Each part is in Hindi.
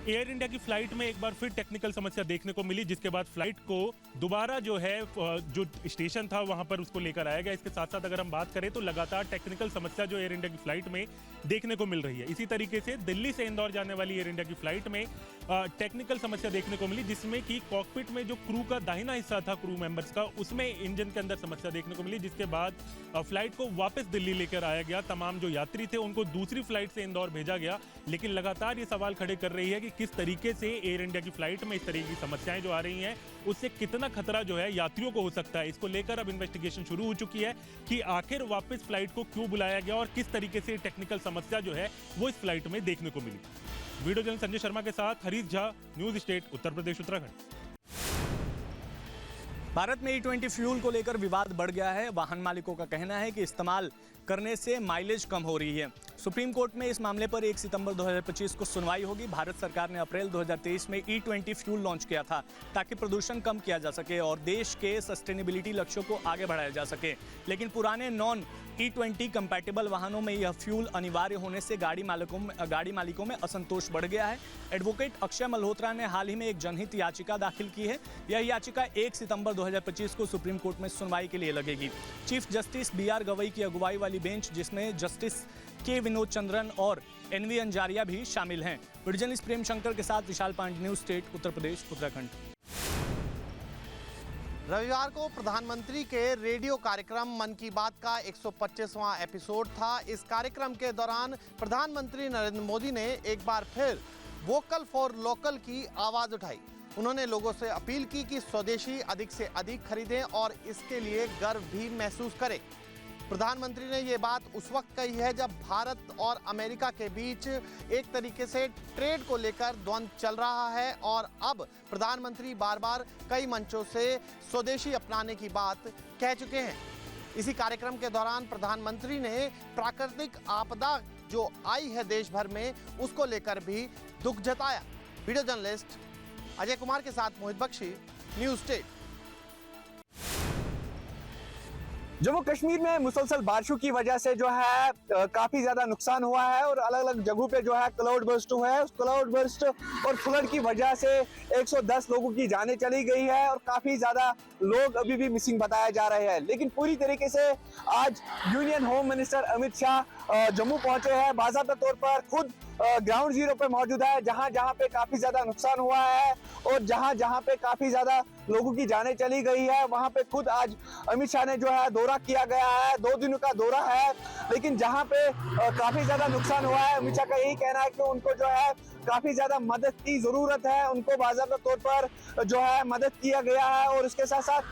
एयर इंडिया की फ्लाइट में एक बार फिर टेक्निकल समस्या देखने को मिली, जिसके बाद फ्लाइट को दोबारा जो है जो स्टेशन था वहां पर उसको लेकर आया गया। इसके साथ साथ अगर हम बात करें तो लगातार टेक्निकल समस्या जो एयर इंडिया की फ्लाइट में देखने को मिल रही है। इसी तरीके से दिल्ली से इंदौर जाने वाली एयर इंडिया की फ्लाइट में टेक्निकल समस्या देखने को मिली, जिसमें कि कॉकपिट में जो क्रू का दाहिना हिस्सा था क्रू मेंबर्स का, उसमें इंजन के अंदर समस्या देखने को मिली, जिसके बाद फ्लाइट को वापस दिल्ली लेकर आया गया। तमाम जो यात्री थे उनको दूसरी फ्लाइट से इंदौर भेजा गया। लेकिन लगातार ये सवाल खड़े कर रही है कि किस तरीके से एयर इंडिया की फ्लाइट में इस तरीके की समस्याएं जो आ रही हैं उससे कितना खतरा जो है यात्रियों को हो सकता है। इसको लेकर अब इन्वेस्टिगेशन शुरू हो चुकी है कि आखिर वापस फ्लाइट को क्यों बुलाया गया और किस तरीके से टेक्निकल समस्या जो है वो इस फ्लाइट में देखने को मिली। वीडियो जर्नलिस्ट संजय शर्मा के साथ हरीश झा, न्यूज स्टेट, उत्तर प्रदेश, उत्तराखंड। भारत में E20 फ्यूल को लेकर विवाद बढ़ गया है। वाहन मालिकों का कहना है कि इस्तेमाल करने से माइलेज कम हो रही है। सुप्रीम कोर्ट में इस मामले पर 1 सितंबर 2025 को सुनवाई होगी। भारत सरकार ने अप्रैल 2023 में E20 फ्यूल लॉन्च किया था ताकि प्रदूषण कम किया जा सके और देश के सस्टेनेबिलिटी लक्ष्यों को आगे बढ़ाया जा सके। लेकिन पुराने नॉन E20 कंपैटिबल वाहनों में यह फ्यूल अनिवार्य होने से गाड़ी मालिकों में असंतोष बढ़ गया है। एडवोकेट अक्षय मल्होत्रा ने हाल ही में एक जनहित याचिका दाखिल की है। यह याचिका 1 सितंबर 2025 को सुप्रीम कोर्ट में सुनवाई के लिए लगेगी। चीफ जस्टिस BR गवई की अगुवाई वाली बेंच, जिसमें जस्टिस के विनोद चंद्रन और NV अंजारिया भी शामिल हैं। वीडियो जर्नलिस्ट प्रेम शंकर के साथ विशाल पांडे, न्यूज स्टेट, उत्तर प्रदेश, उत्तराखंड। रविवार को प्रधानमंत्री के रेडियो कार्यक्रम मन की बात का 125वां एपिसोड था। इस कार्यक्रम के दौरान प्रधानमंत्री नरेंद्र मोदी ने एक बार फिर वोकल फॉर लोकल की आवाज उठाई। उन्होंने लोगों से अपील की कि स्वदेशी अधिक से अधिक खरीदें और इसके लिए गर्व भी महसूस करें। प्रधानमंत्री ने ये बात उस वक्त कही है जब भारत और अमेरिका के बीच एक तरीके से ट्रेड को लेकर द्वंद्व चल रहा है और अब प्रधानमंत्री बार बार कई मंचों से स्वदेशी अपनाने की बात कह चुके हैं। इसी कार्यक्रम के दौरान प्रधानमंत्री ने प्राकृतिक आपदा जो आई है देश भर में उसको लेकर भी दुख जताया। वीडियो जर्नलिस्ट अजय कुमार के साथ मोहित बख्शी, न्यूज स्टेट। जम्मू कश्मीर में मुसलसल बारिशों की वजह से जो है काफी ज्यादा नुकसान हुआ है और अलग अलग जगहों पे जो है क्लाउड बर्स्ट हुआ है। उस क्लाउड बर्स्ट और फ्लड की वजह से 110 लोगों की जानें चली गई है और काफी ज्यादा लोग अभी भी मिसिंग बताए जा रहे हैं। लेकिन पूरी तरीके से आज union home minister Amit Shah Jammu पहुंचे हैं। बाकायदा तौर पर खुद ग्राउंड जीरो पे मौजूद है, जहां जहां पे काफी ज्यादा नुकसान हुआ है और जहां जहां पे काफी ज्यादा लोगों की जानें चली गई है वहां पे खुद आज अमित शाह ने जो है दौरा किया गया है। 2 दिनों का दौरा है, लेकिन जहां पे काफी ज्यादा नुकसान हुआ है अमित शाह का यही कहना है कि उनको जो है काफी ज्यादा मदद की जरूरत है। उनको बाकायदा तौर पर जो है मदद किया गया है और इसके साथ साथ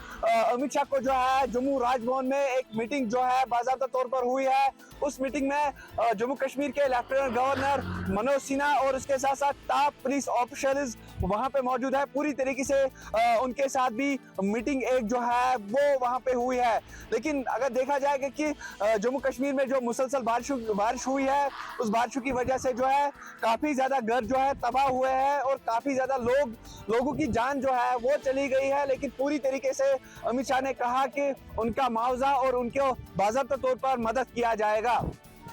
अमित शाह को जो है जम्मू राजभवन में एक मीटिंग जो है बाकायदा तौर पर हुई है। उस मीटिंग में जम्मू कश्मीर के लेफ्टिनेंट गवर्नर मनोज सिन्हा और उसके साथ साथ टॉप पुलिस ऑफिसर्स वहां पे मौजूद है। पूरी तरीके से उनके साथ भी मीटिंग एक जो है वो वहां पे हुई है। लेकिन अगर देखा जाएगा कि जम्मू कश्मीर में जो मुसलसल बारिश हुई है उस बारिशों की वजह से जो है काफी ज्यादा घर जो है तबाह हुए हैं और काफी ज्यादा लोगों की जान जो है वो चली गई है। लेकिन पूरी तरीके से अमित शाह ने कहा कि उनका मुआवजा और उनको बाकायदा तौर पर मदद किया जाएगा।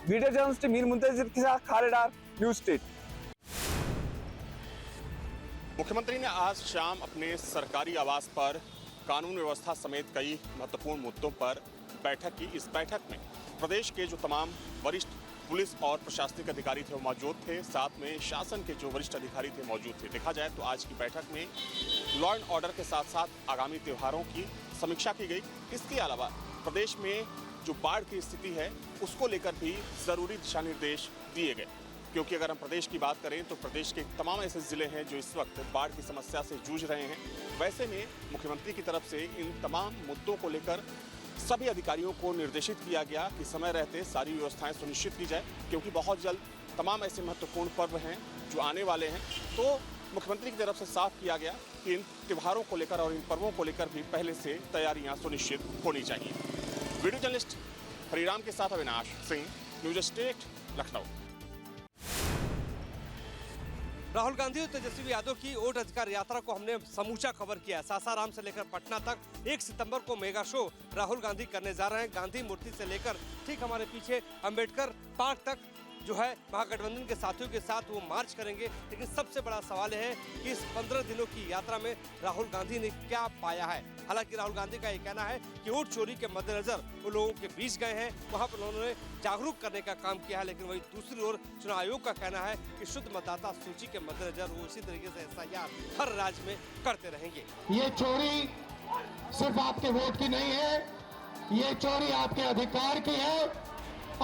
वीडियो जर्नलिस्ट मीर मुंतजिर के साथ खालेडार, न्यूज स्टेट। मुख्यमंत्री ने आज शाम अपने सरकारी आवास पर कानून व्यवस्था समेत कई महत्वपूर्ण मुद्दों पर बैठक की। इस बैठक में प्रदेश के जो तमाम वरिष्ठ पुलिस और प्रशासनिक अधिकारी थे वो मौजूद थे, साथ में शासन के जो वरिष्ठ अधिकारी थे मौजूद थे। देखा जाए तो आज की बैठक में लॉ एंड ऑर्डर के साथ साथ आगामी त्योहारों की समीक्षा की गई। इसके अलावा प्रदेश में जो बाढ़ की स्थिति है उसको लेकर भी ज़रूरी दिशा निर्देश दिए गए, क्योंकि अगर हम प्रदेश की बात करें तो प्रदेश के तमाम ऐसे ज़िले हैं जो इस वक्त बाढ़ की समस्या से जूझ रहे हैं। वैसे में मुख्यमंत्री की तरफ से इन तमाम मुद्दों को लेकर सभी अधिकारियों को निर्देशित किया गया कि समय रहते सारी व्यवस्थाएं सुनिश्चित की जाए, क्योंकि बहुत जल्द तमाम ऐसे महत्वपूर्ण पर्व हैं जो आने वाले हैं। तो मुख्यमंत्री की तरफ से साफ किया गया कि इन त्योहारों को लेकर और इन पर्वों को लेकर भी पहले से तैयारियाँ सुनिश्चित होनी चाहिए। वीडियो जर्नलिस्ट हरिराम के साथ अविनाश सिंह, न्यूज स्टेट, लखनऊ। राहुल गांधी और तेजस्वी यादव की वोट अधिकार यात्रा को हमने समूचा कवर किया है। सासाराम से लेकर पटना तक 1 सितंबर को मेगा शो राहुल गांधी करने जा रहे हैं। गांधी मूर्ति से लेकर ठीक हमारे पीछे अंबेडकर पार्क तक जो है महागठबंधन के साथियों के साथ वो मार्च करेंगे। लेकिन सबसे बड़ा सवाल है कि इस 15 दिनों की यात्रा में राहुल गांधी ने क्या पाया है। हालांकि राहुल गांधी का ये कहना है कि वोट चोरी के मद्देनजर वो लोगों के बीच गए हैं, वहां पर उन्होंने जागरूक करने का काम किया है। लेकिन वही दूसरी ओर चुनाव आयोग का कहना है कि शुद्ध मतदाता सूची के मद्देनजर वो इसी तरीके से SIR हर राज्य में करते रहेंगे। ये चोरी सिर्फ आपके वोट की नहीं है, ये चोरी आपके अधिकार की है,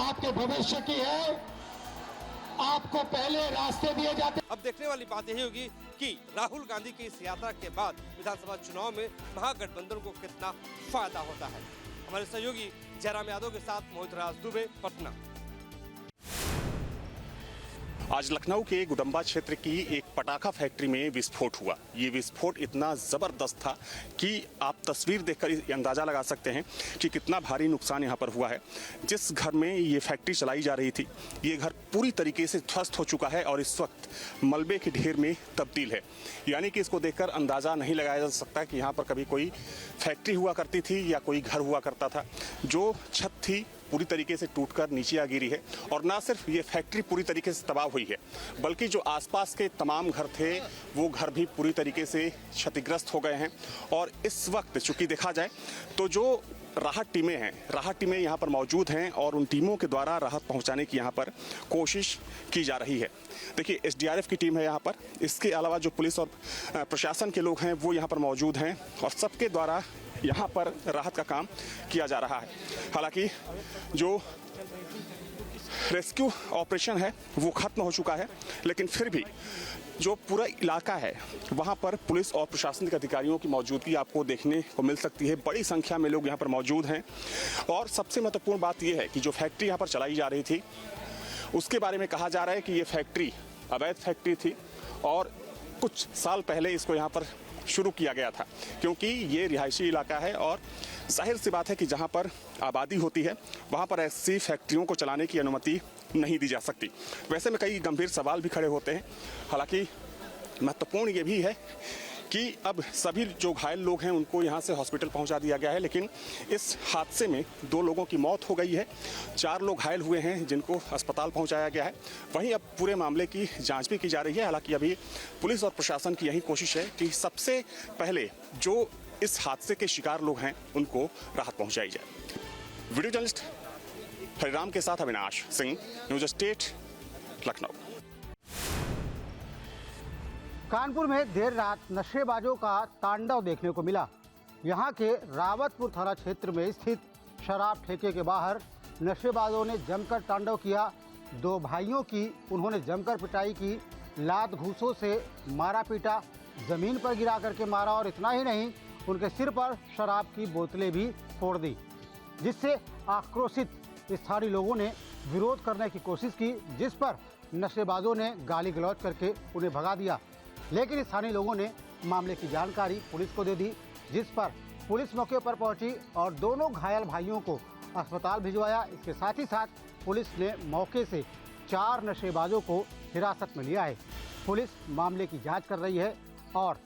आपके भविष्य की है। आपको पहले रास्ते दिए जाते। अब देखने वाली बात यही होगी कि राहुल गांधी की इस यात्रा के बाद विधानसभा चुनाव में महागठबंधन को कितना फायदा होता है। हमारे सहयोगी जयराम यादव के साथ मोहित राज दुबे, पटना। आज लखनऊ के गुदम्बा क्षेत्र की एक पटाखा फैक्ट्री में विस्फोट हुआ। ये विस्फोट इतना ज़बरदस्त था कि आप तस्वीर देखकर ये अंदाज़ा लगा सकते हैं कि कितना भारी नुकसान यहाँ पर हुआ है। जिस घर में ये फैक्ट्री चलाई जा रही थी, ये घर पूरी तरीके से ध्वस्त हो चुका है और इस वक्त मलबे के ढेर में तब्दील है। यानी कि इसको देखकर अंदाज़ा नहीं लगाया जा सकता कि यहाँ पर कभी कोई फैक्ट्री हुआ करती थी या कोई घर हुआ करता था। जो छत थी पूरी तरीके से टूटकर नीचे आ गिरी है और ना सिर्फ ये फैक्ट्री पूरी तरीके से तबाह हुई है, बल्कि जो आसपास के तमाम घर थे वो घर भी पूरी तरीके से क्षतिग्रस्त हो गए हैं। और इस वक्त चूंकि देखा जाए तो जो राहत टीमें यहाँ पर मौजूद हैं और उन टीमों के द्वारा राहत पहुँचाने की यहाँ पर कोशिश की जा रही है। देखिए SDRF की टीम है यहाँ पर, इसके अलावा जो पुलिस और प्रशासन के लोग हैं वो यहाँ पर मौजूद हैं और सबके द्वारा यहाँ पर राहत का काम किया जा रहा है। हालांकि जो रेस्क्यू ऑपरेशन है वो खत्म हो चुका है, लेकिन फिर भी जो पूरा इलाका है वहाँ पर पुलिस और प्रशासनिक अधिकारियों की मौजूदगी आपको देखने को मिल सकती है। बड़ी संख्या में लोग यहाँ पर मौजूद हैं और सबसे महत्वपूर्ण बात यह है कि जो फैक्ट्री यहाँ पर चलाई जा रही थी उसके बारे में कहा जा रहा है कि ये फैक्ट्री अवैध फैक्ट्री थी और कुछ साल पहले इसको यहाँ पर शुरू किया गया था, क्योंकि ये रिहायशी इलाका है और जाहिर सी बात है कि जहाँ पर आबादी होती है वहाँ पर ऐसी फैक्ट्रियों को चलाने की अनुमति नहीं दी जा सकती। वैसे में कई गंभीर सवाल भी खड़े होते हैं। हालांकि महत्वपूर्ण ये भी है कि अब सभी जो घायल लोग हैं उनको यहाँ से हॉस्पिटल पहुँचा दिया गया है, लेकिन इस हादसे में 2 लोगों की मौत हो गई है, 4 लोग घायल हुए हैं जिनको अस्पताल पहुँचाया गया है। वहीं अब पूरे मामले की जांच भी की जा रही है। हालांकि अभी पुलिस और प्रशासन की यही कोशिश है कि सबसे पहले जो इस हादसे के शिकार लोग हैं उनको राहत पहुँचाई जाए। वीडियो जर्नलिस्ट हरिराम के साथ अविनाश सिंह, न्यूज स्टेट, लखनऊ। कानपुर में देर रात नशेबाजों का तांडव देखने को मिला। यहां के रावतपुर थाना क्षेत्र में स्थित शराब ठेके के बाहर नशेबाजों ने जमकर तांडव किया। 2 भाइयों की उन्होंने जमकर पिटाई की, लात घूंसों से मारा पीटा, जमीन पर गिरा करके मारा और इतना ही नहीं, उनके सिर पर शराब की बोतलें भी फोड़ दी, जिससे आक्रोशित स्थानीय लोगों ने विरोध करने की कोशिश की, जिस पर नशेबाजों ने गाली गलौज करके उन्हें भगा दिया। लेकिन स्थानीय लोगों ने मामले की जानकारी पुलिस को दे दी, जिस पर पुलिस मौके पर पहुंची और दोनों घायल भाइयों को अस्पताल भिजवाया। इसके साथ ही साथ पुलिस ने मौके से 4 नशेबाजों को हिरासत में लिया है। पुलिस मामले की जांच कर रही है और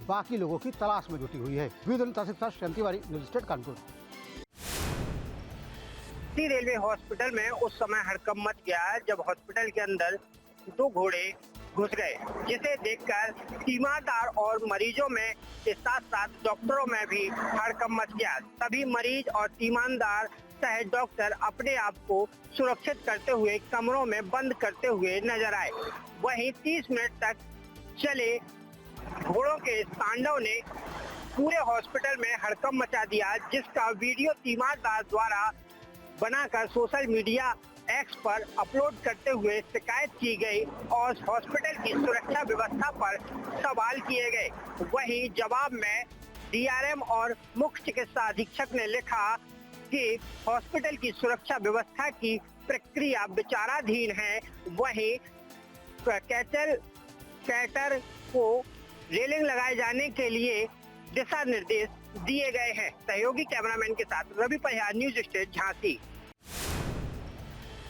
बाकी लोगों की तलाश में जुटी हुई है। Tiwari, news state, Kanpur. Railway hospital में उस समय हड़कंप मच गया जब हॉस्पिटल के अंदर 2 घोड़े घुस गए, जिसे देखकर तीमारदार और मरीजों में के साथ साथ डॉक्टरों में भी हड़कंप मच गया। सभी मरीज और तीमारदार चाहे डॉक्टर अपने आप को सुरक्षित करते हुए कमरों में बंद करते हुए नजर आए। वहीं 30 मिनट तक चले घोड़ों के तांडव ने पूरे हॉस्पिटल में हड़कंप मचा दिया, जिसका वीडियो तीमारदार द्वारा बनाकर सोशल मीडिया एक्स पर अपलोड करते हुए शिकायत की गई और हॉस्पिटल की सुरक्षा व्यवस्था पर सवाल किए गए। वहीं जवाब में DRM और मुख्य चिकित्सा अधीक्षक ने लिखा कि हॉस्पिटल की सुरक्षा व्यवस्था की प्रक्रिया विचाराधीन है। वहीं कैटर को रेलिंग लगाए जाने के लिए दिशा निर्देश दिए गए हैं। सहयोगी कैमरामैन के साथ रवि परिहार, न्यूज स्टेट, झांसी।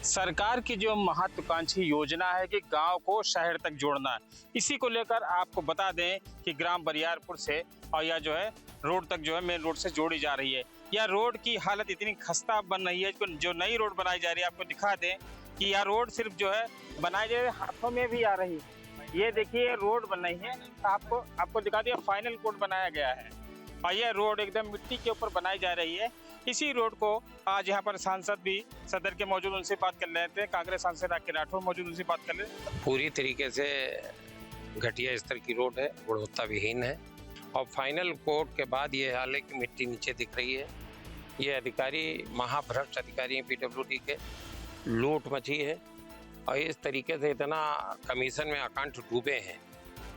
सरकार की जो महत्वाकांक्षी योजना है कि गांव को शहर तक जोड़ना, इसी को लेकर आपको बता दें कि ग्राम बरियारपुर से और यह जो है रोड तक जो है मेन रोड से जोड़ी जा रही है। यह रोड की हालत इतनी खस्ता बन रही है, जो नई रोड बनाई जा रही है, आपको दिखा दें कि यह रोड सिर्फ जो है बनाई जाए, हाथों में भी आ रही है। ये देखिए रोड बन रही है, आपको दिखा दिया फाइनल कोड बनाया गया है और यह रोड एकदम मिट्टी के ऊपर बनाई जा रही है। इसी रोड को आज यहाँ पर सांसद भी सदर के मौजूद, उनसे बात कर लेते हैं। कांग्रेस सांसद राकेश राठौर मौजूद, उनसे बात कर लेते हैं। पूरी तरीके से घटिया स्तर की रोड है, गुणवत्ता विहीन है और फाइनल कोड के बाद ये हाल है कि मिट्टी नीचे दिख रही है। ये अधिकारी महाभ्रष्ट अधिकारी हैं पीडब्ल्यूडी के, लूट मची है और इस तरीके से इतना कमीशन में अकाउंट डूबे हैं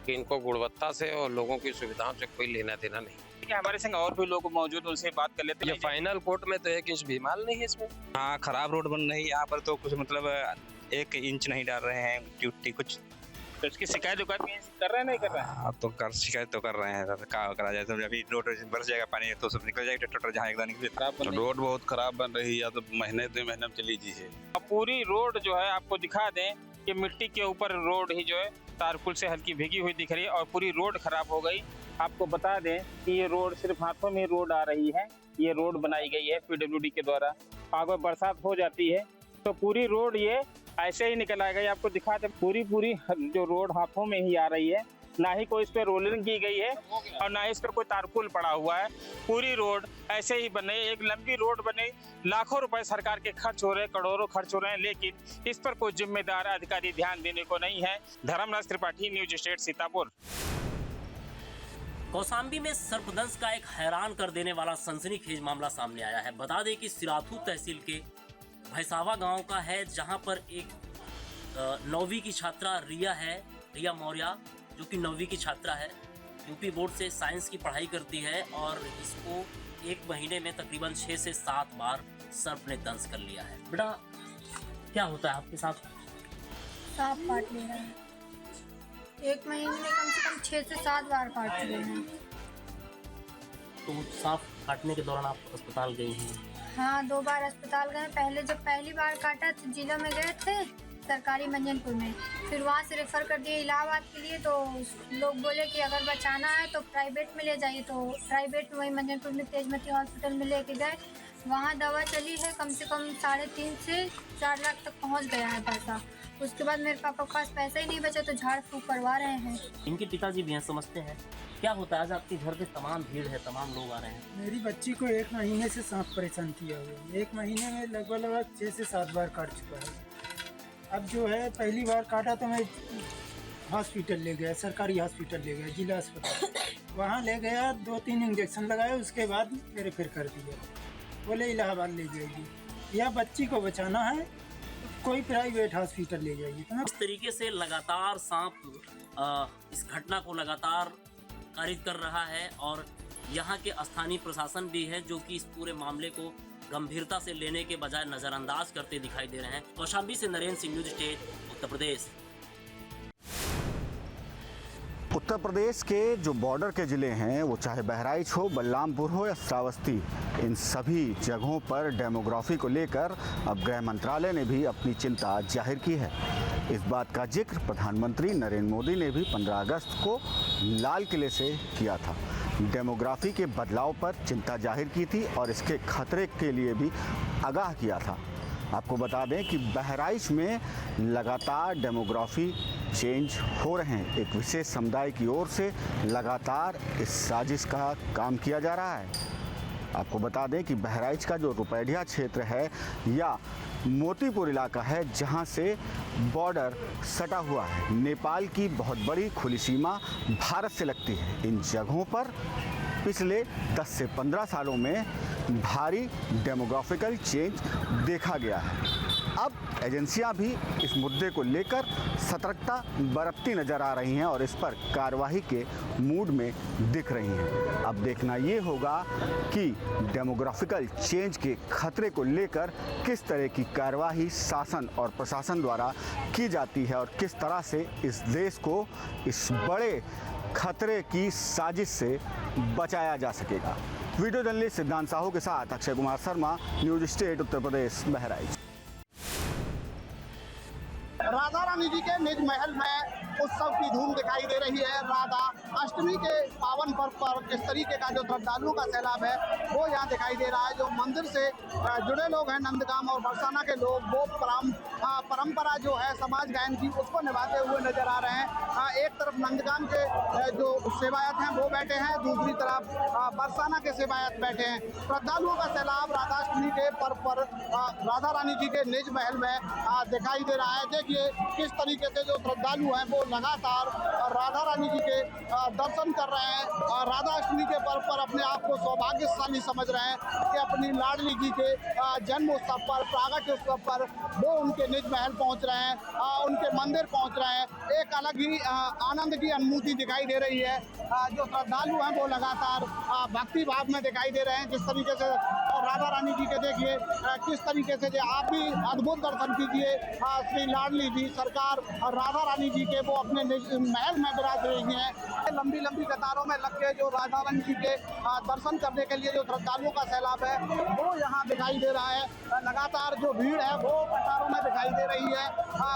कि इनको गुणवत्ता से और लोगों की सुविधाओं से कोई लेना देना नहीं। हमारे संग और भी लोग मौजूद, उनसे बात कर लेते हैं। ये फाइनल कोर्ट में तो है कि भी माल नहीं है इसमें। हाँ, खराब रोड बन रही है यहाँ पर, तो कुछ मतलब 1 इंच नहीं डाल रहे हैं, ट्यूटी कुछ। तो इसकी शिकायत कर रहे हैं, नहीं कर रहे हैं? आप तो शिकायत तो कर रहे हैं, क्या करा जाए। तो अभी रोड बरस जाएगा पानी तो सब निकल जाएगा, ट्रैक्टर जहाँ एकदम निकले। तो रोड बहुत खराब बन रही है, या तो महीने 2 महीने में चली जी है। पूरी रोड जो है आपको दिखा दें कि मिट्टी के ऊपर रोड ही जो है तारकुल से हल्की भीगी हुई दिख रही है और पूरी रोड खराब हो गई। आपको बता दें कि ये रोड सिर्फ हाथों में रोड आ रही है। ये रोड बनाई गई है पीडब्ल्यूडी के द्वारा। अगर बरसात हो जाती है तो पूरी रोड ये ऐसे ही निकल आएगा। आपको दिखा दें पूरी जो रोड हाथों में ही आ रही है, ना ही कोई इस पर रोलिंग की गई है और ना ही इस पर कोई तारकुल पड़ा हुआ है। पूरी रोड ऐसे ही बने, एक लंबी रोड बने, लाखों रुपए सरकार के खर्च हो रहे हैं, करोड़ों खर्च हो रहे हैं, लेकिन इस पर कोई जिम्मेदार अधिकारी ध्यान देने को नहीं है। Dharmraj Tripathi, news state Sitapur. कौशाम्बी में सर्पदंश का एक हैरान कर देने वाला सनसनीखेज मामला सामने आया है। बता दें कि सिराथू तहसील के भैसावा गांव का है, जहां पर एक 9वीं की छात्रा रिया मौर्य, जो कि 9वीं की छात्रा है, यूपी बोर्ड से साइंस की पढ़ाई करती है और इसको 1 महीने में तकरीबन 6 से 7 बार सर्प ने दंश कर लिया है। बेटा, क्या होता है आपके साथ? सांप काट ले रहा है। 1 महीने में कम से कम 6 से 7 बार काट चुके हैं। तो सांप काटने के दौरान आप अस्पताल गई हैं? हाँ, 2 बार अस्पताल गए। जब पहली बार काटा तो जिला में गए थे, सरकारी मंजनपुर में, फिर वहाँ से रेफर कर दिए इलाहाबाद के लिए। तो लोग बोले कि अगर बचाना है तो प्राइवेट में ले जाइए। तो प्राइवेट में वही मंजनपुर में तेजमती हॉस्पिटल में लेके गए। वहाँ दवा चली है, कम से कम 3.5 से 4 लाख तक पहुँच गया है पैसा। उसके बाद मेरे पापा के पास पैसा ही नहीं बचा, तो झाड़ फूँक करवा रहे हैं। इनके पिताजी भी हैं, समझते हैं क्या होता है। आज आपके घर पे तमाम भीड़ है, तमाम लोग आ रहे हैं। मेरी बच्ची को 1 महीने से सांप परेशान किया हुआ है। 1 महीने में लगभग 6 से 7 बार काट चुका है। अब जो है पहली बार काटा तो मैं हॉस्पिटल ले गया, सरकारी हॉस्पिटल ले गया, जिला अस्पताल। वहाँ ले गया, 2-3 इंजेक्शन लगाए, उसके बाद रेफर कर दिया। बोले इलाहाबाद ले जाइए, या बच्ची को बचाना है कोई प्राइवेट हॉस्पिटल ले जाइए। इस तरीके से लगातार सांप इस घटना को लगातार कारित कर रहा है और यहाँ के स्थानीय प्रशासन भी है जो कि इस पूरे मामले को गंभीरता से लेने के बजाय नजरअंदाज करते दिखाई दे रहे हैं। कौशाम्बी से नरेंद्र सिंह, न्यूज स्टेट, उत्तर प्रदेश। उत्तर प्रदेश के जो बॉर्डर के ज़िले हैं, वो चाहे बहराइच हो, बलरामपुर हो या श्रावस्ती, इन सभी जगहों पर डेमोग्राफी को लेकर अब गृह मंत्रालय ने भी अपनी चिंता जाहिर की है। इस बात का जिक्र प्रधानमंत्री नरेंद्र मोदी ने भी 15 अगस्त को लाल किले से किया था। डेमोग्राफी के बदलाव पर चिंता जाहिर की थी और इसके खतरे के लिए भी आगाह किया था। आपको बता दें कि बहराइच में लगातार डेमोग्राफी चेंज हो रहे हैं। एक विशेष समुदाय की ओर से लगातार इस साजिश का काम किया जा रहा है। आपको बता दें कि बहराइच का जो रुपैडिया क्षेत्र है या मोतीपुर इलाका है, जहां से बॉर्डर सटा हुआ है, नेपाल की बहुत बड़ी खुली सीमा भारत से लगती है। इन जगहों पर पिछले 10 से 15 सालों में भारी डेमोग्राफिकल चेंज देखा गया है। अब एजेंसियां भी इस मुद्दे को लेकर सतर्कता बरतती नज़र आ रही हैं और इस पर कार्रवाई के मूड में दिख रही हैं। अब देखना ये होगा कि डेमोग्राफिकल चेंज के खतरे को लेकर किस तरह की कार्रवाई शासन और प्रशासन द्वारा की जाती है और किस तरह से इस देश को इस बड़े खतरे की साजिश से बचाया जा सकेगा। वीडियो जर्नलिस्ट सिद्धांत साहू के साथ अक्षय कुमार शर्मा, न्यूज स्टेट, उत्तर प्रदेश, बहराइच। राधा रानी जी के निज महल में उत्सव की धूम दिखाई दे रही है। राधा अष्टमी के पावन पर्व पर इस तरीके का जो श्रद्धालुओं का सैलाब है वो यहाँ दिखाई दे रहा है। जो मंदिर से जुड़े लोग हैं, नंदगांव और बरसाना के लोग, वो परंपरा जो है समाज गायन की उसको निभाते हुए नजर आ रहे हैं। एक तरफ नंदगांव के जो सेवायत हैं वो बैठे हैं, दूसरी तरफ बरसाना के सेवायत बैठे हैं। श्रद्धालुओं का सैलाब राधाष्टमी के पर्व पर राधा रानी जी के निज महल में दिखाई दे रहा है। देखिए किस तरीके से जो श्रद्धालु हैं वो लगातार राधा रानी जी के दर्शन कर रहे हैं और राधा अष्टमी के पर्व पर अपने आप को सौभाग्यशाली समझ रहे हैं कि अपनी लाडली जी के जन्म उत्सव पर, प्रागट्य उत्सव पर वो उनके निज महल पहुंच रहे हैं, उनके मंदिर पहुंच रहे हैं। एक अलग ही आनंद की अनुभूति दिखाई दे रही है। जो श्रद्धालु हैं वो लगातार भक्ति भाव में दिखाई दे रहे हैं। जिस तरीके से राधा रानी जी के देखिए किस तरीके से जो आप भी अद्भुत दर्शन कीजिए। श्री लाडली जी सरकार राधा रानी जी के वो अपने महल में विराज रही हैं। लंबी लंबी कतारों में लग के जो राधा रानी जी के दर्शन करने के लिए जो श्रद्धालुओं का सैलाब है वो यहाँ दिखाई दे रहा है। लगातार जो भीड़ है वो कतारों में दिखाई दे रही है।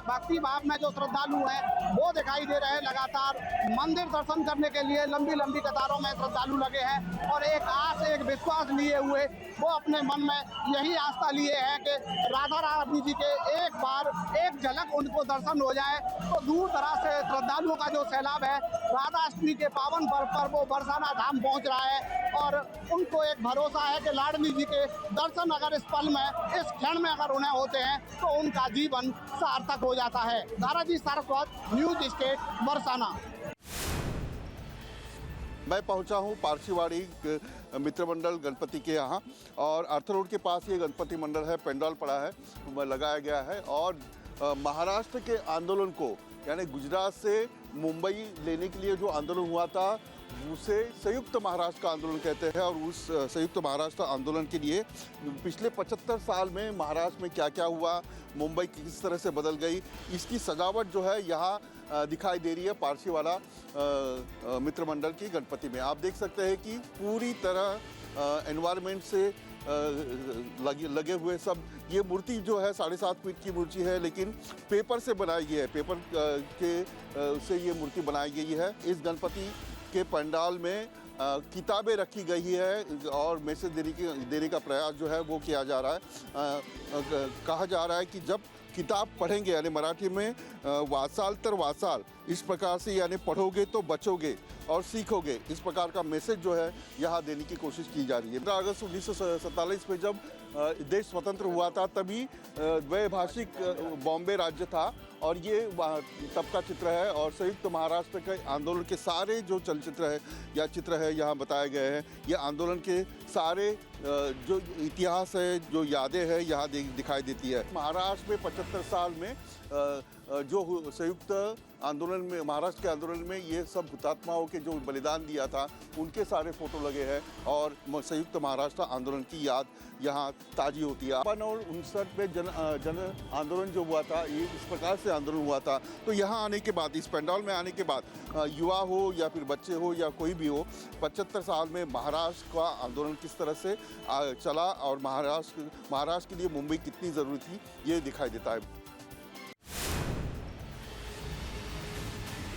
भक्ति भाव में जो श्रद्धालु हैं वो दिखाई दे रहे हैं। लगातार मंदिर दर्शन करने के लिए लंबी लंबी कतारों में श्रद्धालु लगे हैं और एक आस, एक विश्वास लिए हुए वो अपने मन में यही आस्था लिए हैं कि राधा रानी जी के एक बार एक झलक उनको दर्शन हो जाए। तो दूर दराज से श्रद्धालुओं का जो सैलाब है राधा अष्टमी के पावन पर्व पर वो बरसाना धाम पहुंच रहा है और उनको एक भरोसा है कि लाडली जी के दर्शन अगर इस पल में, इस क्षण में अगर उन्हें होते हैं तो उनका जीवन सार्थक हो जाता है। दाराजी सारस्वत, न्यूज स्टेट, बरसाना। मैं पहुंचा हूं पारसीवाड़ी मित्र मंडल गणपति के यहाँ और आर्थर रोड के पास ये गणपति मंडल है, पेंडाल पड़ा है, लगाया गया है और महाराष्ट्र के आंदोलन को, यानी गुजरात से मुंबई लेने के लिए जो आंदोलन हुआ था उसे संयुक्त महाराष्ट्र का आंदोलन कहते हैं। और उस संयुक्त महाराष्ट्र आंदोलन के लिए पिछले 75 साल में महाराष्ट्र में क्या क्या हुआ, मुंबई किस तरह से बदल गई, इसकी सजावट जो है यहाँ दिखाई दे रही है पारसीवाड़ा मित्र मंडल की गणपति में। आप देख सकते हैं कि पूरी तरह एनवायरनमेंट से लगे हुए सब, ये मूर्ति जो है 7.5 फीट की मूर्ति है लेकिन पेपर से बनाई गई है, पेपर के से ये मूर्ति बनाई गई है। इस गणपति के पंडाल में किताबें रखी गई है और मैसेज देने का प्रयास जो है वो किया जा रहा है। कहा जा रहा है कि जब किताब पढ़ेंगे, यानी मराठी में वासाल तर वासाल, इस प्रकार से यानी पढ़ोगे तो बचोगे और सीखोगे, इस प्रकार का मैसेज जो है यहाँ देने की कोशिश की जा रही है। 15 अगस्त 1947 में जब देश स्वतंत्र हुआ था तभी द्वैभाषिक बॉम्बे राज्य था और ये तब का चित्र है और संयुक्त महाराष्ट्र के आंदोलन के सारे जो चलचित्र है या चित्र है यहाँ बताए गए हैं। ये आंदोलन के सारे जो इतिहास है, जो यादें हैं यहाँ दिखाई देती है। महाराष्ट्र में 75 साल में जो संयुक्त आंदोलन में, महाराष्ट्र के आंदोलन में ये सब हुतात्माओं के जो बलिदान दिया था उनके सारे फोटो लगे हैं और संयुक्त महाराष्ट्र आंदोलन की याद यहाँ ताजी होती है। 1959 में जन आंदोलन जो हुआ था, ये इस प्रकार से आंदोलन हुआ था। तो यहाँ आने के बाद, इस पंडाल में आने के बाद युवा हो या फिर बच्चे हो या कोई भी हो, 75 साल में महाराष्ट्र का आंदोलन किस तरह से चला और महाराष्ट्र के लिए मुंबई कितनी ज़रूरी थी, ये दिखाई देता है।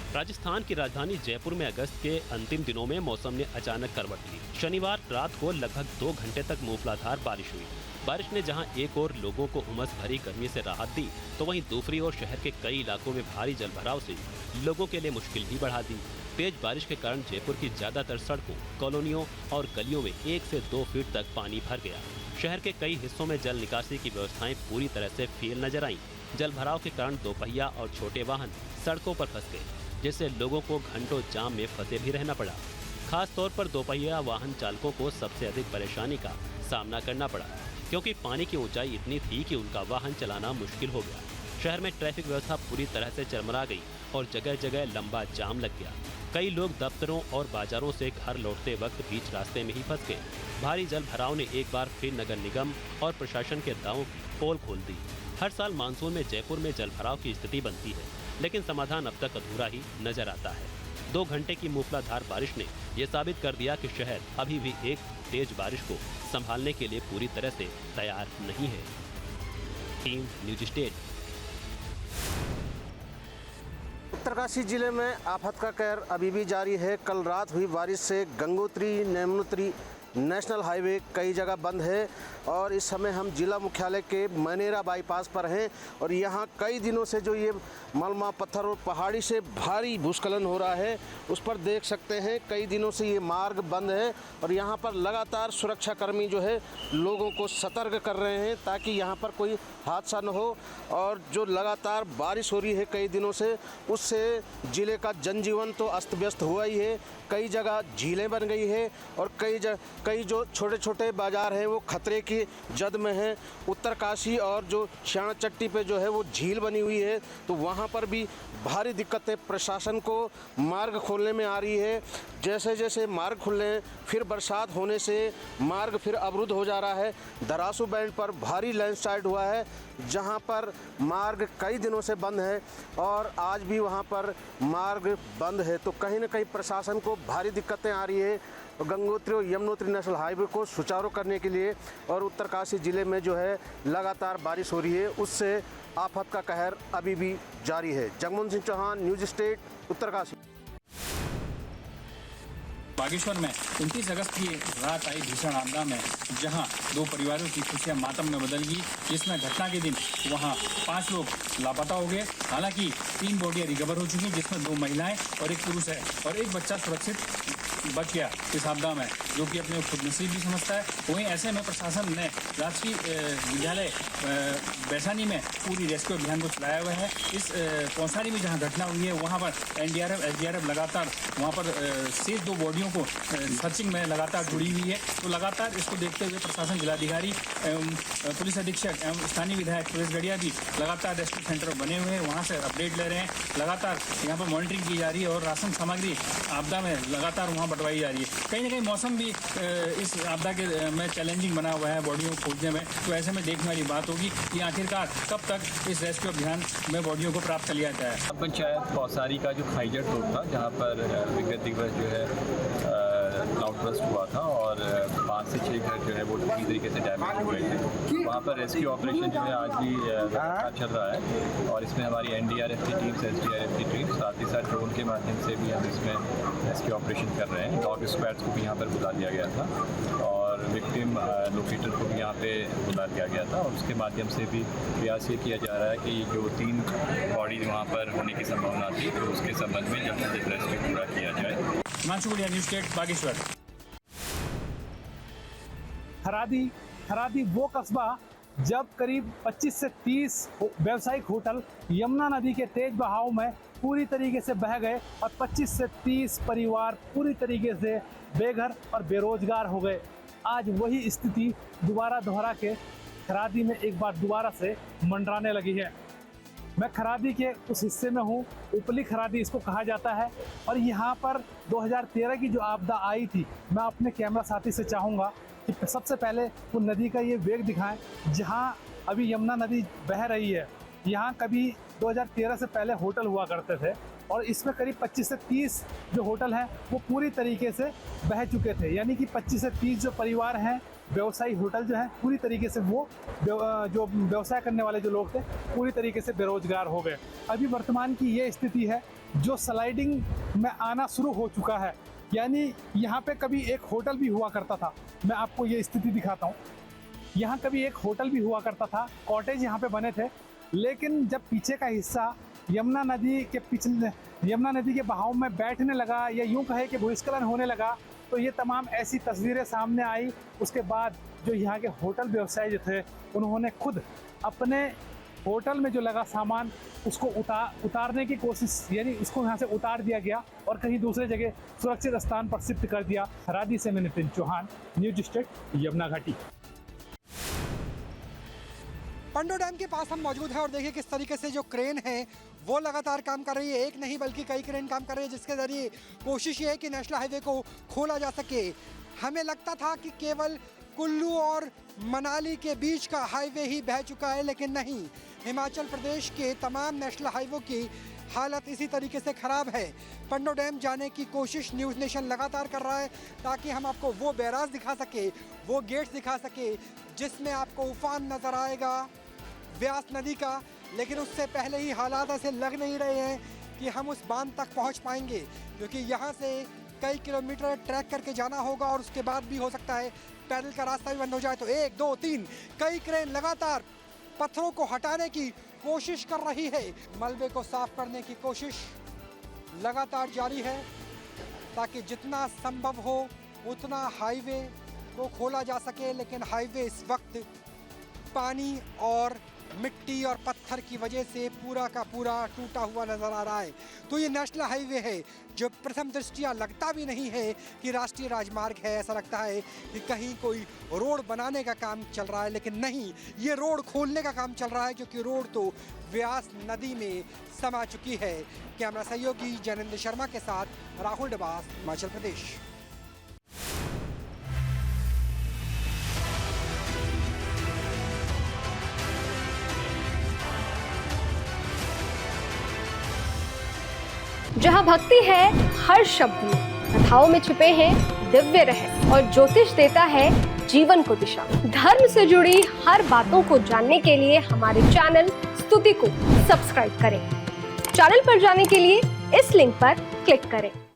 राजस्थान की राजधानी जयपुर में अगस्त के अंतिम दिनों में मौसम ने अचानक करवट ली। शनिवार रात को लगभग 2 घंटे तक मूसलाधार बारिश हुई। बारिश ने जहां एक ओर लोगों को उमस भरी गर्मी से राहत दी, तो वहीं दूसरी ओर शहर के कई इलाकों में भारी जलभराव से लोगों के लिए मुश्किल भी बढ़ा दी। तेज बारिश के कारण जयपुर की ज्यादातर सड़कों, कॉलोनियों और गलियों में 1 से 2 फीट तक पानी भर गया। शहर के कई हिस्सों में जल निकासी की व्यवस्थाएं पूरी तरह से फेल नजर आईं। जलभराव के कारण दोपहिया और छोटे वाहन सड़कों पर फंस गए, जिससे लोगों को घंटों जाम में फंसे भी रहना पड़ा। खास तौर पर दोपहिया वाहन चालकों को सबसे अधिक परेशानी का सामना करना पड़ा, क्योंकि पानी की ऊंचाई इतनी थी कि उनका वाहन चलाना मुश्किल हो गया। शहर में ट्रैफिक व्यवस्था पूरी तरह से चरमरा गई और जगह जगह लंबा जाम लग गया। कई लोग दफ्तरों और बाजारों से घर लौटते वक्त बीच रास्ते में ही फंस गए। भारी जल भराव ने एक बार फिर नगर निगम और प्रशासन के दावों की पोल खोल दी। हर साल मानसून में जयपुर में जल भराव की स्थिति बनती है, लेकिन समाधान अब तक अधूरा ही नजर आता है। 2 घंटे की मूसलाधार बारिश ने यह साबित कर दिया कि शहर अभी भी एक तेज बारिश को संभालने के लिए पूरी तरह से तैयार नहीं है। Team news state. उत्तरकाशी जिले में आफत का कहर अभी भी जारी है। कल रात हुई बारिश से गंगोत्री यमुनोत्री नेशनल हाईवे कई जगह बंद है और इस समय हम जिला मुख्यालय के मनेरा बाईपास पर हैं और यहाँ कई दिनों से जो ये मलमा पत्थर और पहाड़ी से भारी भूस्खलन हो रहा है उस पर देख सकते हैं कई दिनों से ये मार्ग बंद है और यहाँ पर लगातार सुरक्षाकर्मी जो है लोगों को सतर्क कर रहे हैं ताकि यहाँ पर कोई हादसा न हो। और जो लगातार बारिश हो रही है कई दिनों से उससे ज़िले का जनजीवन तो अस्त व्यस्त हुआ ही है। कई जगह झीलें बन गई है और कई जो छोटे छोटे बाज़ार हैं वो खतरे की जद में हैं। उत्तरकाशी और जो श्याणा चट्टी पे जो है वो झील बनी हुई है तो वहाँ पर भी भारी दिक्कतें प्रशासन को मार्ग खोलने में आ रही है। जैसे जैसे मार्ग खुले फिर बरसात होने से मार्ग फिर अवरुद्ध हो जा रहा है। दरासू बैंड पर भारी लैंडस्लाइड हुआ है जहां पर मार्ग कई दिनों से बंद है और आज भी वहां पर मार्ग बंद है तो कहीं ना कहीं प्रशासन को भारी दिक्कतें आ रही है गंगोत्री और यमुनोत्री नेशनल हाईवे को सुचारू करने के लिए। और उत्तरकाशी ज़िले में जो है लगातार बारिश हो रही है उससे आफत का कहर अभी भी जारी है। Jagmohan Singh Chauhan, news state, Uttarkashi. बागेश्वर में 29 अगस्त की रात आई भीषण आपदा में जहां 2 परिवारों की खुशियां मातम में बदल गई, जिसमें घटना के दिन वहां 5 लोग लापता हो गए। हालांकि 3 बॉडियां रिकवर हो चुकी हैं जिसमें 2 महिलाएं और 1 पुरुष है और 1 बच्चा सुरक्षित बच गया इस आपदा में, जो कि अपने खुद नसीब भी समझता है। वहीं ऐसे में प्रशासन ने राजकीय विद्यालय बैसानी में पूरी रेस्क्यू अभियान को चलाया हुआ है। इस पौसारी में जहां घटना हुई है वहां पर एनडीआरएफ एसडीआरएफ लगातार वहां पर शेष 2 बॉडियों को सर्चिंग में लगातार जुड़ी हुई है। तो लगातार इसको देखते हुए प्रशासन, जिलाधिकारी एवं पुलिस अधीक्षक एवं स्थानीय विधायक सुरेश गढ़िया भी लगातार रेस्क्यू सेंटर बने हुए हैं, वहाँ से अपडेट ले रहे हैं। लगातार यहाँ पर मॉनिटरिंग की जा रही है और राशन सामग्री आपदा में लगातार वहाँ बंटवाई जा रही है। कहीं ना कहीं मौसम भी इस आपदा के में चैलेंजिंग बना हुआ है बॉडियों को खोजने में। तो ऐसे में देखने वाली बात होगी कि आखिरकार कब तक इस रेस्क्यू अभियान में बॉडियों को प्राप्त कर लिया जाए। पंचायत पौसारी का जो खाईजट रोड था जहाँ पर विगत दिवस जो है क्लाउडबर्स्ट हुआ था और 5 से 6 घर जो है वो पूरी तरीके से डैमेज हुए थे। वहाँ पर रेस्क्यू ऑपरेशन जो है आज भी चल रहा है और इसमें हमारी एनडीआरएफ की टीम, एसडीआरएफ की टीम, साथ ही साथ ड्रोन के माध्यम से भी हम इसमें रेस्क्यू ऑपरेशन कर रहे हैं। डॉग स्क्वाड्स को भी यहाँ पर बुला दिया गया था और विक्टिम लोकेटर को भी यहाँ पे बुला दिया गया था और उसके माध्यम से भी प्रयास ये किया जा रहा है कि जो 3 बॉडी वहाँ पर होने की संभावना थी तो उसके संबंध में जल्द से जल्द रेस्क्यू पूरा किया जाए। News state, Bageshwar. हरादी वो कस्बा जब करीब 25 से 30 व्यावसायिक होटल यमुना नदी के तेज बहाव में पूरी तरीके से बह गए और 25 से 30 परिवार पूरी तरीके से बेघर और बेरोजगार हो गए। आज वही स्थिति दोबारा दोहरा के खरादी में एक बार दोबारा से मंडराने लगी है। मैं खरादी के उस हिस्से में हूँ, उपली खरादी इसको कहा जाता है और यहाँ पर 2013 की जो आपदा आई थी, मैं अपने कैमरा साथी से चाहूँगा कि सबसे पहले वो नदी का ये वेग दिखाएं जहाँ अभी यमुना नदी बह रही है। यहाँ कभी 2013 से पहले होटल हुआ करते थे और इसमें करीब 25 से 30 जो होटल हैं वो पूरी तरीके से बह चुके थे, यानी कि 25 से 30 जो परिवार हैं व्यवसायी होटल जो है पूरी तरीके से वो जो व्यवसाय करने वाले जो लोग थे पूरी तरीके से बेरोजगार हो गए। अभी वर्तमान की ये स्थिति है जो स्लाइडिंग में आना शुरू हो चुका है, यानी यहाँ पे कभी एक होटल भी हुआ करता था। मैं आपको ये स्थिति दिखाता हूँ। यहाँ कभी एक होटल भी हुआ करता था, कॉटेज यहाँ पे बने थे, लेकिन जब पीछे का हिस्सा यमुना नदी के बहाव में बैठने लगा या यूँ कहे कि भूस्खलन होने लगा तो ये तमाम ऐसी तस्वीरें सामने आई। उसके बाद जो यहाँ के होटल व्यवसायी जो थे उन्होंने खुद अपने होटल में जो लगा सामान उसको उतारने की कोशिश, यानी उसको यहाँ से उतार दिया गया और कहीं दूसरे जगह सुरक्षित स्थान पर शिफ्ट कर दिया। हरादी से मैं नितिन चौहान, न्यूज़ स्टेट, यमुना घाटी। पंडो डैम के पास हम मौजूद हैं और देखिए किस तरीके से जो क्रेन है वो लगातार काम कर रही है। एक नहीं बल्कि कई क्रेन काम कर रही है जिसके ज़रिए कोशिश ये है कि नेशनल हाईवे को खोला जा सके। हमें लगता था कि केवल कुल्लू और मनाली के बीच का हाईवे ही बह चुका है, लेकिन नहीं, हिमाचल प्रदेश के तमाम नेशनल हाईवे की हालत इसी तरीके से ख़राब है। पंडो डैम जाने की कोशिश न्यूज़ नेशन लगातार कर रहा है ताकि हम आपको वो बैराज दिखा सके, वो गेट्स दिखा सके जिसमें आपको उफान नज़र आएगा व्यास नदी का, लेकिन उससे पहले ही हालात ऐसे लग नहीं रहे हैं कि हम उस बांध तक पहुंच पाएंगे, क्योंकि यहाँ से कई किलोमीटर ट्रैक करके जाना होगा और उसके बाद भी हो सकता है पैदल का रास्ता भी बंद हो जाए। तो 1 2 3 कई क्रेन लगातार पत्थरों को हटाने की कोशिश कर रही है। मलबे को साफ करने की कोशिश लगातार जारी है ताकि जितना संभव हो उतना हाईवे को खोला जा सके। लेकिन हाईवे इस वक्त पानी और मिट्टी और पत्थर की वजह से पूरा का पूरा टूटा हुआ नजर आ रहा है। तो ये नेशनल हाईवे है जो प्रथम दृष्टिया लगता भी नहीं है कि राष्ट्रीय राजमार्ग है। ऐसा लगता है कि कहीं कोई रोड बनाने का काम चल रहा है, लेकिन नहीं, ये रोड खोलने का काम चल रहा है, क्योंकि रोड तो व्यास नदी में समा चुकी है। कैमरा सहयोगी जैनेंद्र शर्मा के साथ राहुल डबास, हिमाचल प्रदेश। जहाँ भक्ति है हर शब्द में, कथाओं में छुपे हैं दिव्य रहस्य और ज्योतिष देता है जीवन को दिशा। धर्म से जुड़ी हर बातों को जानने के लिए हमारे चैनल स्तुति को सब्सक्राइब करें। चैनल पर जाने के लिए इस लिंक पर क्लिक करें।